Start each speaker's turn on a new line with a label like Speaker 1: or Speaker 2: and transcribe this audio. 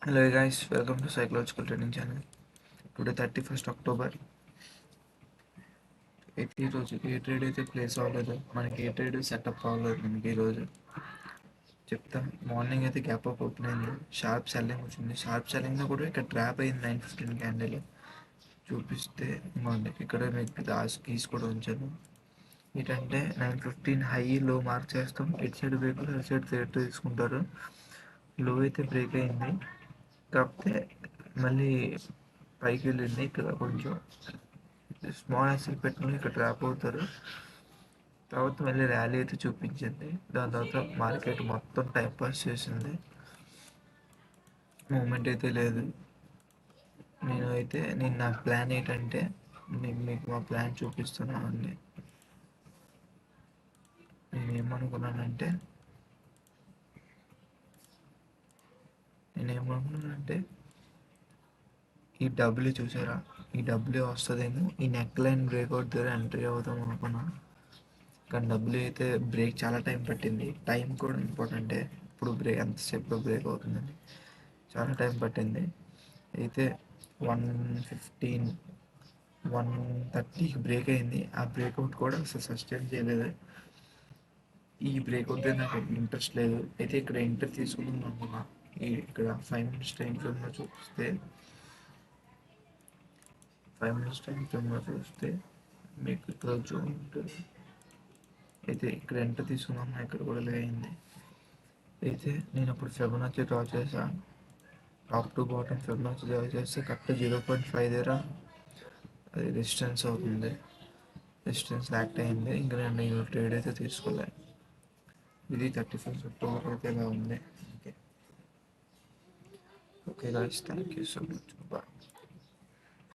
Speaker 1: Hello guys, welcome to Psychological Training channel. Today 31st October. అయితే ఈరోజు ఏ trade అయితే place అవ్వలేదు, మనకి ఏ ట్రేడ్ సెటప్ అవ్వలేదు. మనకి ఈరోజు చెప్తా. మార్నింగ్ అయితే గ్యాప్ అప్ ఓపెన్ అయింది, షార్ప్ సెల్లింగ్ వచ్చింది. షార్ప్ సెల్లింగ్లో కూడా ఇక్కడ ట్రాప్ అయింది. 9:15 క్యాండిల్ చూపిస్తే ఇవ్వండి. ఇక్కడ మీకు లాస్ట్ కీస్ కూడా ఉంచాను. ఏంటంటే 9:15 హై లో మార్క్ చేస్తాం. ఇటు సైడ్ బ్రేక్, అటు సైడ్ థియేటర్ తీసుకుంటారు. లో అయితే బ్రేక్ అయింది, కాకపోతే మళ్ళీ పైకి వెళ్ళింది. ఇక్కడ కొంచెం స్మాల్ యాక్సిల్ పెట్టుకుని ఇక్కడ ట్రాప్ అవుతారు. తర్వాత మళ్ళీ ర్యాలీ అయితే చూపించింది. దాని తర్వాత మార్కెట్ మొత్తం టైం పాస్ చేసింది, మూమెంట్ అయితే లేదు. నేను నా ప్లాన్ ఏంటంటే, నేను మీకు మా ప్లాన్ చూపిస్తున్నాను అండి. నేనేమనుకున్నానంటే ఈ డబ్ల్యూ చూసారా, ఈ డబ్ల్యూ వస్తుందేమో, ఈ నెక్ లైన్ బ్రేక్అవుట్ దగ్గర ఎంట్రీ అవుతాం అనుకున్నాను. కానీ డబ్ల్యూ అయితే బ్రేక్ చాలా టైం పట్టింది. టైం కూడా ఇంపార్టెంటే. ఇప్పుడు బ్రేక్ ఎంతసేపులో బ్రేక్ అవుతుందని చాలా టైం పట్టింది. అయితే 1:15 1:30కి బ్రేక్ అయింది. ఆ బ్రేక్అవుట్ కూడా అసలు సస్టైన్ చేయలేదు. ఈ బ్రేక్అవుట్ దగ్గర నాకు ఇంట్రెస్ట్ లేదు. అయితే ఇక్కడ ఎంట్రీ తీసుకుందాం అనుకున్నా. ఇక్కడ 5 minutes టైం ఫ్రేమ్లో చూపిస్తే 5 minutes టైం ఫ్రేమ్లో చూస్తే మీకు ఇక్కడ జోన్ ఉంటుంది. అయితే ఇక్కడ ఎంట్రీ తీసుకుందాం, ఇక్కడ కూడా అయింది. అయితే నేను అప్పుడు ఫిబొనాచి డ్రా చేశాను. Top to bottom Fibonacci draw చేస్తే కరెక్ట్ 0.5 దగ్గర అది రెసిస్టెన్స్ అవుతుంది. రెసిస్టెన్స్ యాక్ట్ అయింది. ఇంకా నేను ట్రేడ్ అయితే తీసుకోలేదు. ఇది 31st October అయితే ఇలా ఉంది. Okay guys, thank you so much. Bye.